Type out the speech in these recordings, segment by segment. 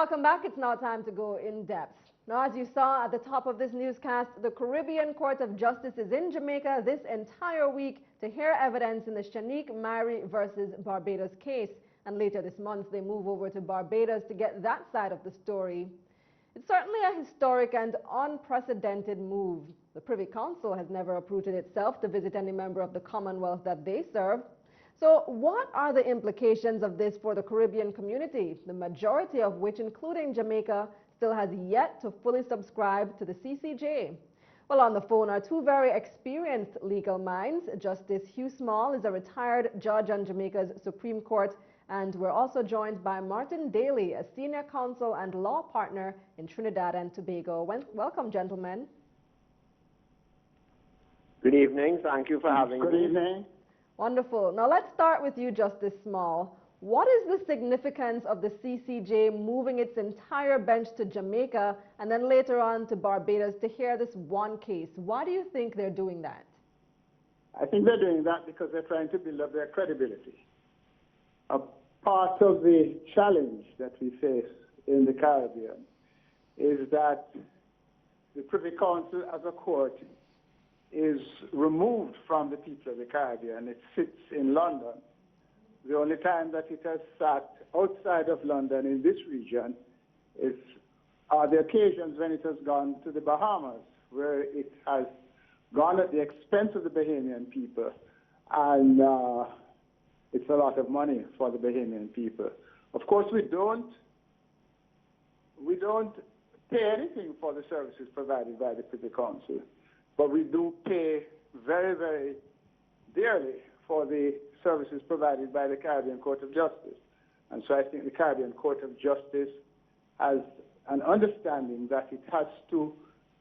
Welcome back. It's now time to go in depth. Now, as you saw at the top of this newscast, the Caribbean Court of Justice is in Jamaica this entire week to hear evidence in the Shanique Myrie versus Barbados case. And later this month, they move over to Barbados to get that side of the story. It's certainly a historic and unprecedented move. The Privy Council has never uprooted itself to visit any member of the Commonwealth that they serve. So what are the implications of this for the Caribbean community, the majority of which, including Jamaica, still has yet to fully subscribe to the CCJ? Well, on the phone are two very experienced legal minds. Justice Hugh is a retired judge on Jamaica's Supreme Court, and we're also joined by Martin Daly, a senior counsel and law partner in Trinidad and Tobago. Welcome, gentlemen. Good evening. Thank you for having me. Good evening. Wonderful. Now let's start with you, Justice Small. What is the significance of the CCJ moving its entire bench to Jamaica and then later on to Barbados to hear this one case? Why do you think they're doing that? I think they're doing that because they're trying to build up their credibility. A part of the challenge that we face in the Caribbean is that the Privy Council as a court is removed from the people of the Caribbean. It sits in London. The only time that it has sat outside of London in this region are the occasions when it has gone to the Bahamas, where it has gone at the expense of the Bahamian people, and it's a lot of money for the Bahamian people. Of course, we don't pay anything for the services provided by the Privy Council, but we do pay very, very dearly for the services provided by the Caribbean Court of Justice. And so I think the Caribbean Court of Justice has an understanding that it has to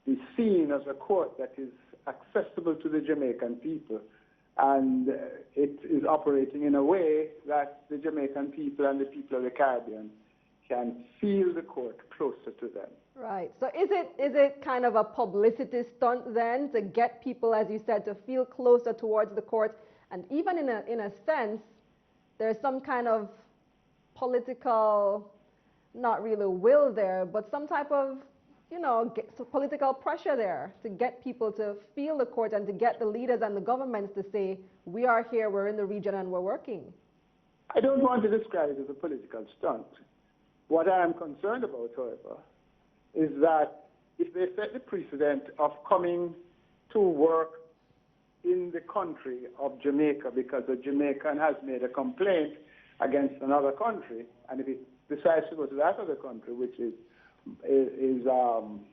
be seen as a court that is accessible to the Jamaican people. And it is operating in a way that the Jamaican people and the people of the Caribbean can feel the court closer to them. Right. So is it kind of a publicity stunt then to get people, as you said, to feel closer towards the court? And even in a sense, there's some kind of political, not really will there, but some type of, political pressure there to get people to feel the court and to get the leaders and the governments to say, we are here, we're in the region, and we're working. I don't want to describe it as a political stunt. What I am concerned about, however, is that if they set the precedent of coming to work in the country of Jamaica because a Jamaican has made a complaint against another country, and if it decides to go to that other country, which is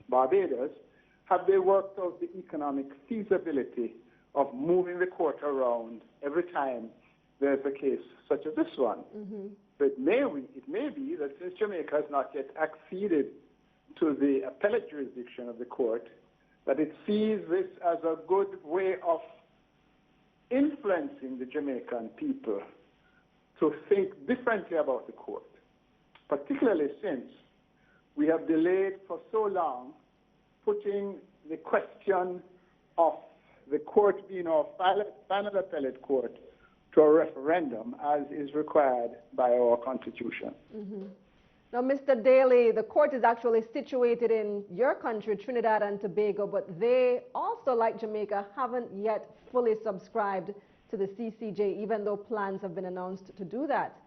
Barbados, have they worked out the economic feasibility of moving the court around every time there's a case such as this one? Mm-hmm. So it may be that since Jamaica has not yet acceded to the appellate jurisdiction of the court, that it sees this as a good way of influencing the Jamaican people to think differently about the court, particularly since we have delayed for so long putting the question of the court being our final appellate court to a referendum as is required by our Constitution. Mm-hmm. Now, Mr. Daly, the court is actually situated in your country, Trinidad and Tobago, but they also, like Jamaica, haven't yet fully subscribed to the CCJ, even though plans have been announced to do that.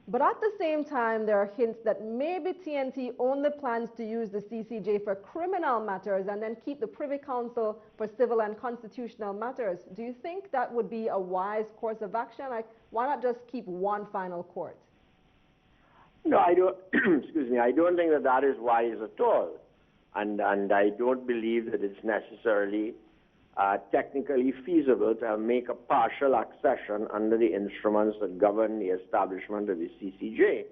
But at the same time, there are hints that maybe TNT only plans to use the CCJ for criminal matters and then keep the Privy Council for civil and constitutional matters. Do you think that would be a wise course of action? Like, why not just keep one final court? No, I don't. Excuse me. I don't think that is wise at all, and I don't believe that it's necessarily technically feasible to make a partial accession under the instruments that govern the establishment of the CCJ.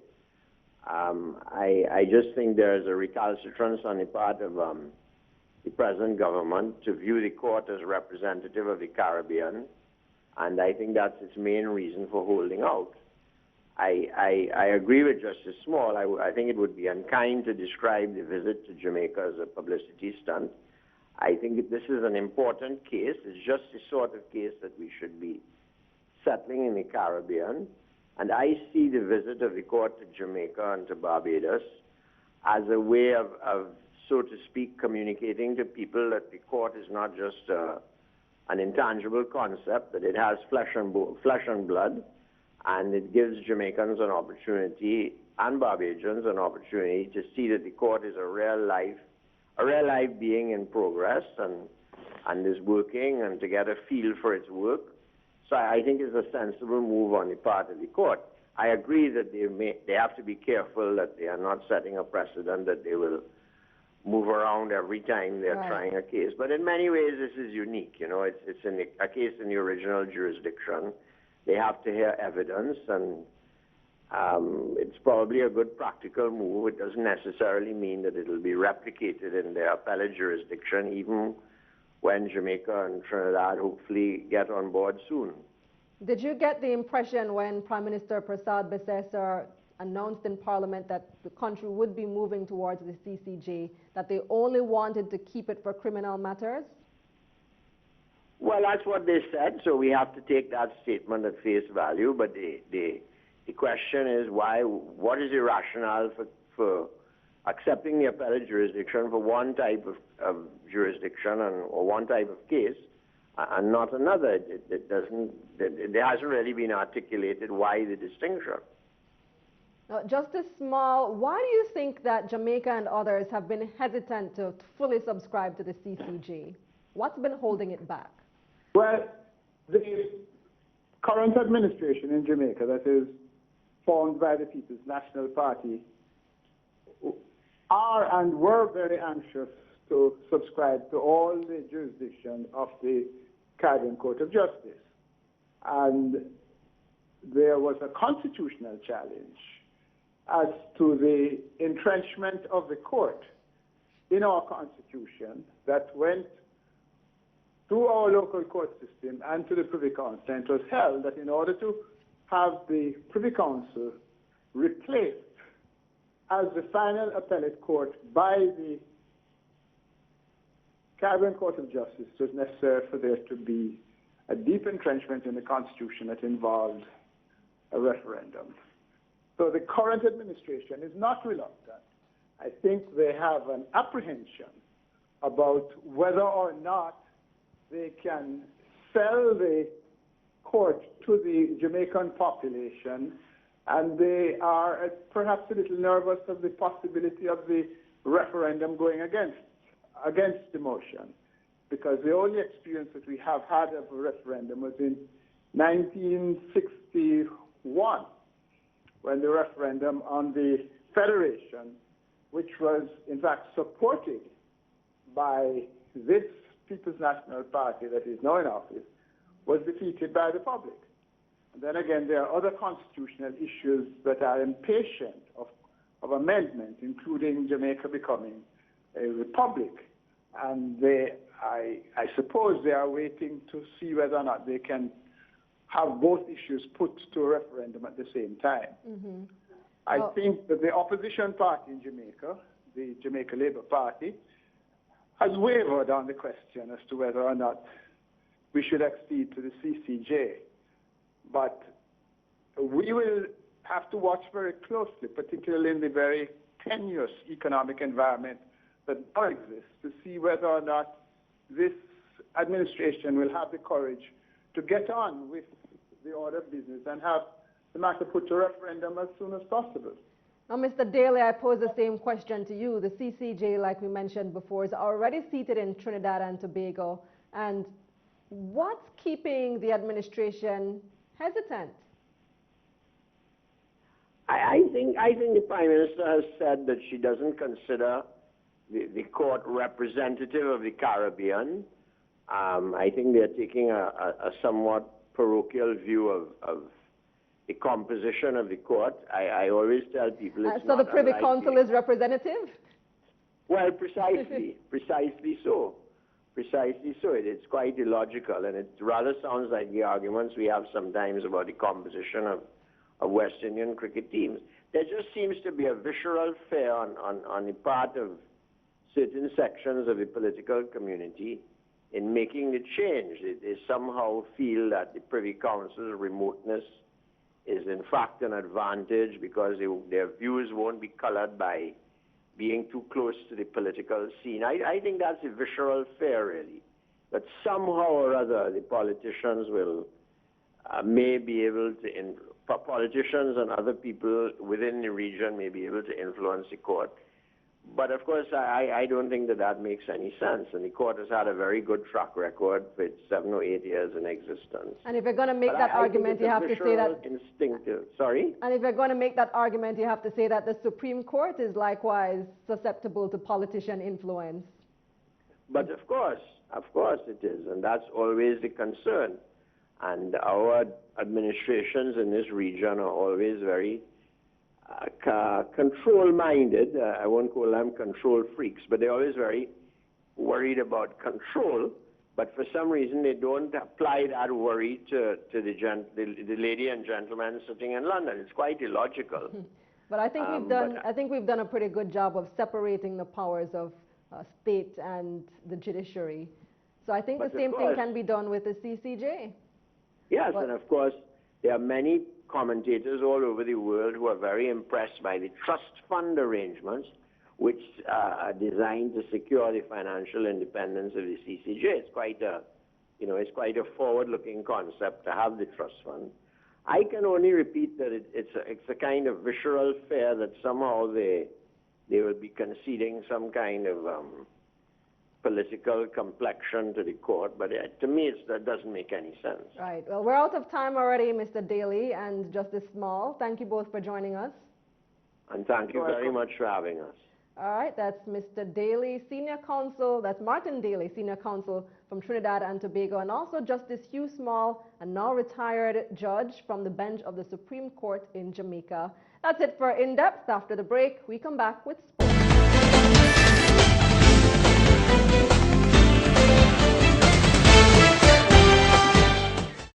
I just think there is a recalcitrance on the part of the present government to view the court as representative of the Caribbean, and I think that's its main reason for holding out. I agree with Justice Small. I think it would be unkind to describe the visit to Jamaica as a publicity stunt. I think this is an important case. It's just the sort of case that we should be settling in the Caribbean. And I see the visit of the court to Jamaica and to Barbados as a way of, so to speak, communicating to people that the court is not just an intangible concept, that it has flesh and blood, and it gives Jamaicans an opportunity and Barbadians an opportunity to see that the court is a real life being in progress and is working, and to get a feel for its work. So I think it's a sensible move on the part of the court. I agree that they have to be careful that they are not setting a precedent that they will move around every time they're trying a case. But in many ways, this is unique. You know, it's a case in the original jurisdiction. They have to hear evidence, and it's probably a good practical move. It doesn't necessarily mean that it'll be replicated in their appellate jurisdiction, even when Jamaica and Trinidad hopefully get on board soon. Did you get the impression when Prime Minister Prasad Besesar announced in Parliament that the country would be moving towards the CCJ, that they only wanted to keep it for criminal matters? Well, that's what they said, so we have to take that statement at face value. But the question is, what is the rationale for accepting the appellate jurisdiction for one type of jurisdiction or one type of case and not another? There hasn't really been articulated why the distinction. Justice Small, why do you think that Jamaica and others have been hesitant to fully subscribe to the CCJ? What's been holding it back? Well, the current administration in Jamaica, that is formed by the People's National Party, are and were very anxious to subscribe to all the jurisdiction of the Caribbean Court of Justice. And there was a constitutional challenge as to the entrenchment of the court in our constitution that went through our local court system and to the Privy Council. And it was held that in order to have the Privy Council replaced as the final appellate court by the Caribbean Court of Justice, it was necessary for there to be a deep entrenchment in the Constitution that involved a referendum. So the current administration is not reluctant. I think they have an apprehension about whether or not they can sell the court to the Jamaican population, and they are perhaps a little nervous of the possibility of the referendum going against the motion, because the only experience that we have had of a referendum was in 1961, when the referendum on the Federation, which was in fact supported by this People's National Party that is now in office, was defeated by the public. And then again, there are other constitutional issues that are impatient of amendment, including Jamaica becoming a republic. And I suppose they are waiting to see whether or not they can have both issues put to a referendum at the same time. Mm-hmm. I think that the opposition party in Jamaica, the Jamaica Labour Party, has wavered on the question as to whether or not we should accede to the CCJ. But we will have to watch very closely, particularly in the very tenuous economic environment that now exists, to see whether or not this administration will have the courage to get on with the order of business and have the matter put to referendum as soon as possible. Now, Mr. Daly, I pose the same question to you. The CCJ, like we mentioned before, is already seated in Trinidad and Tobago. And what's keeping the administration hesitant? I think the Prime Minister has said that she doesn't consider the court representative of the Caribbean. I think they're taking a somewhat parochial view of the composition of the court. I always tell people it's so the Privy Council is representative? Well, precisely, precisely so. Precisely so. It's quite illogical, and it rather sounds like the arguments we have sometimes about the composition of West Indian cricket teams. There just seems to be a visceral fear on the part of certain sections of the political community in making the change. They somehow feel that the Privy Council's remoteness is in fact an advantage because their views won't be colored by being too close to the political scene. I think that's a visceral fear, really, that somehow or other the politicians will may be able to, politicians and other people within the region may be able to influence the court. But of course, I don't think that makes any sense. And the court has had a very good track record for its 7 or 8 years in existence. And if you're going to make that argument, you have to say that instinctive. Sorry. And if you're going to make that argument, you have to say that the Supreme Court is likewise susceptible to politician influence. But of course it is, and that's always the concern. And our administrations in this region are always very control-minded. I won't call them control freaks, but they're always very worried about control. But for some reason, they don't apply that worry to the lady and gentleman sitting in London. It's quite illogical. But I think we've done a pretty good job of separating the powers of state and the judiciary. So I think the same thing can be done with the CCJ. Yes, and of course, there are many commentators all over the world who are very impressed by the trust fund arrangements, which are designed to secure the financial independence of the CCJ. It's quite a forward-looking concept to have the trust fund. I can only repeat that it's a kind of visceral fear that somehow they will be conceding some kind of political complexion to the court, but to me that doesn't make any sense. Right. Well, we're out of time already, Mr. Daly and Justice Small. Thank you both for joining us. And thank you very much for having us. All right, that's Mr. Daly, Senior Counsel, that's Martin Daly, Senior Counsel from Trinidad and Tobago, and also Justice Hugh Small, a now retired judge from the bench of the Supreme Court in Jamaica. That's it for In Depth. After the break, we come back with sports.